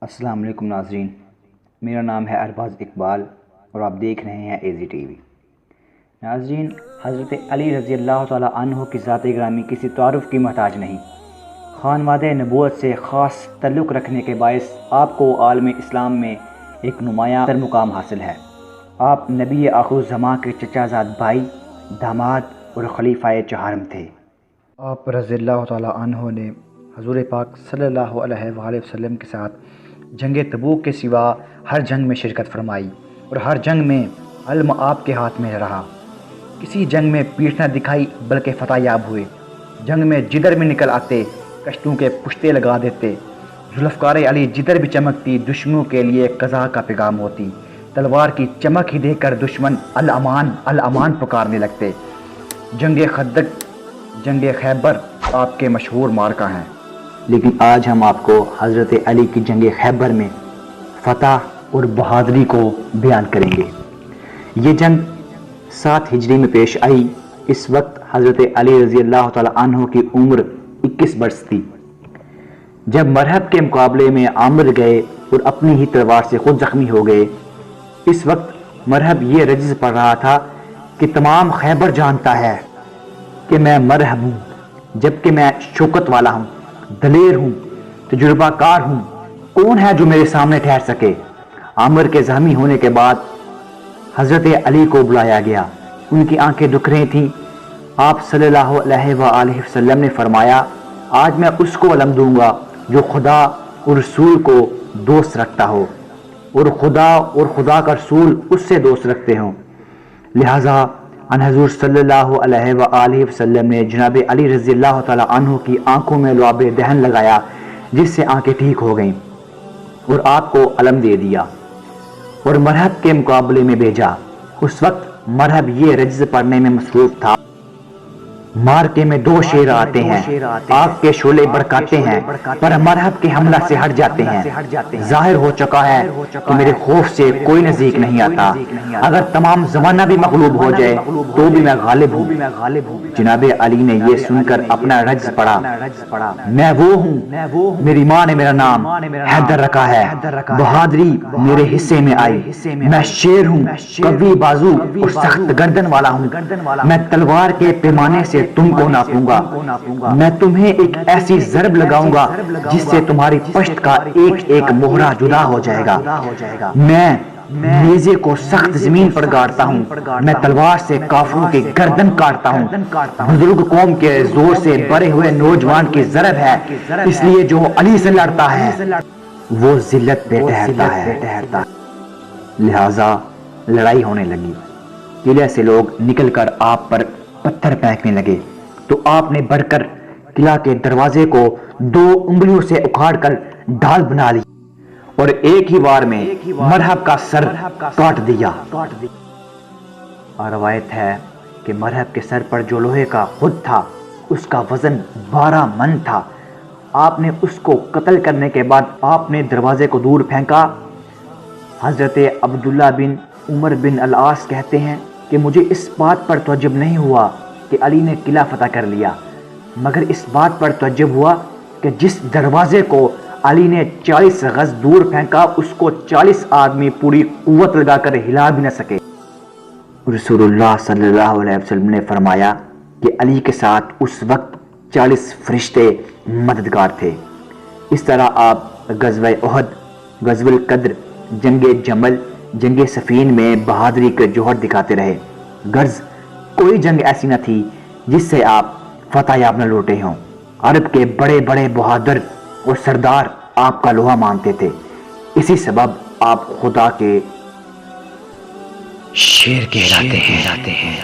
السلام علیکم ناظرین، میرا نام ہے ارباز اقبال اور آپ دیکھ رہے ہیں ایزی ٹی وی۔ ناظرین، حضرت علی رضی اللہ تعالیٰ عنہ کی ذات گرامی کسی تعارف کی محتاج نہیں۔ خانوادہ نبوت سے خاص تعلق رکھنے کے باعث آپ کو عالم اسلام میں ایک نمایاں تر مقام حاصل ہے۔ آپ نبی آخر الزماں کے چچا زاد بھائی، داماد اور خلیفہ چہارم تھے۔ آپ رضی اللہ تعالیٰ عنہ نے حضور پاک صلی اللہ علیہ وآلہ وسلم کے ساتھ جنگ تبوک کے سوا ہر جنگ میں شرکت فرمائی اور ہر جنگ میں علم آپ کے ہاتھ میں رہا۔ کسی جنگ میں پیٹھ نہ دکھائی بلکہ فتح یاب ہوئے۔ جنگ میں جدھر میں نکل آتے کشتوں کے پشتے لگا دیتے۔ ذوالفقار علی جدھر بھی چمکتی دشمنوں کے لیے قضا کا پیغام ہوتی۔ تلوار کی چمک ہی دیکھ کر دشمن الامان الامان پکارنے لگتے۔ جنگ خندق، جنگ خیبر آپ کے مشہور مارکہ ہیں، لیکن آج ہم آپ کو حضرت علی کی جنگ خیبر میں فتح اور بہادری کو بیان کریں گے۔ یہ جنگ 7 ہجری میں پیش آئی۔ اس وقت حضرت علی رضی اللہ تعالیٰ عنہ کی عمر 21 برس تھی۔ جب مرہب کے مقابلے میں عامر گئے اور اپنی ہی تلوار سے خود زخمی ہو گئے، اس وقت مرہب یہ رجز پڑھ رہا تھا کہ تمام خیبر جانتا ہے کہ میں مرہب ہوں، جبکہ میں شوکت والا ہوں، دلیر ہوں، تجربہ کار ہوں۔ کون ہے جو میرے سامنے ٹھہر سکے؟ عامر کے زخمی ہونے کے بعد حضرت علی کو بلایا گیا۔ ان کی آنکھیں دکھ رہی تھیں۔ آپ صلی اللہ علیہ وآلہ وسلم نے فرمایا، آج میں اس کو علم دوں گا جو خدا اور رسول کو دوست رکھتا ہو اور خدا کا رسول اس سے دوست رکھتے ہوں۔ لہٰذا ان حضور صلی اللہ علیہ وآلہ وسلم نے جناب علی رضی اللہ تعالیٰ عنہ کی آنکھوں میں لعاب دہن لگایا، جس سے آنکھیں ٹھیک ہو گئیں، اور آپ کو علم دے دیا اور مرہب کے مقابلے میں بھیجا۔ اس وقت مرہب یہ رجز پڑھنے میں مصروف تھا۔ مارکے میں 2 شیر آتے ہیں، آگ کے شعلے بڑکاتے ہیں، پر مرہب کے حملہ سے ہٹ جاتے ہیں۔ ظاہر ہو چکا ہے کہ میرے خوف سے کوئی نزدیک نہیں آتا۔ اگر تمام زمانہ بھی مغلوب ہو جائے تو بھی میں غالب ہوں۔ جناب علی نے یہ سن کر اپنا رجز پڑھا، میں وہ ہوں، میری ماں نے میرا نام حیدر رکھا ہے، بہادری میرے حصے میں آئی، میں شیر ہوں، قوی بازو اور سخت گردن والا ہوں، میں تلوار کے پیمانے سے تم کو ناپوں گا، میں تمہیں ایک ایسی ضرب لگاؤں گا جس سے تمہاری پشت کا ایک ایک مہرہ جدا ہو جائے گا۔ میں نیزے کو سخت زمین پر گاڑتا ہوں، میں تلوار سے کافروں کی گردن کاٹتا ہوں۔ بزرگ قوم کے زور سے بڑے ہوئے نوجوان کی ضرب ہے، اس لیے جو علی سے لڑتا ہے وہ ذلت پہ ٹھہرتا ہے۔ لہٰذا لڑائی ہونے لگی۔ قلعے سے لوگ نکل کر آپ پر پتھر پھینکنے لگے تو آپ نے بڑھ کر قلعہ کے دروازے کو 2 انگلیوں سے اکھاڑ کر ڈھال بنا لی اور ایک ہی وار میں مرہب کا سر کاٹ دیا۔ اور روایت ہے کہ مرہب کے سر پر جو لوہے کا خود تھا اس کا وزن 12 من تھا۔ آپ نے اس کو قتل کرنے کے بعد آپ نے دروازے کو دور پھینکا۔ حضرت عبداللہ بن عمر بن العاص کہتے ہیں کہ مجھے اس بات پر تعجب نہیں ہوا کہ علی نے قلعہ فتح کر لیا، مگر اس بات پر تعجب ہوا کہ جس دروازے کو علی نے 40 گز دور پھینکا اس کو 40 آدمی پوری قوت لگا کر ہلا بھی نہ سکے۔ رسول اللہ صلی اللہ علیہ وسلم نے فرمایا کہ علی کے ساتھ اس وقت 40 فرشتے مددگار تھے۔ اس طرح آپ غزوہ احد، غزوہ القدر، جنگ جمل، جنگ صفین میں بہادری کے جوہر دکھاتے رہے۔ غرض کوئی جنگ ایسی نہ تھی جس سے آپ فتح یاب نہ لوٹے ہوں۔ عرب کے بڑے بڑے بہادر اور سردار آپ کا لوہا مانتے تھے، اسی سبب آپ خدا کے شیر کہلاتے ہیں۔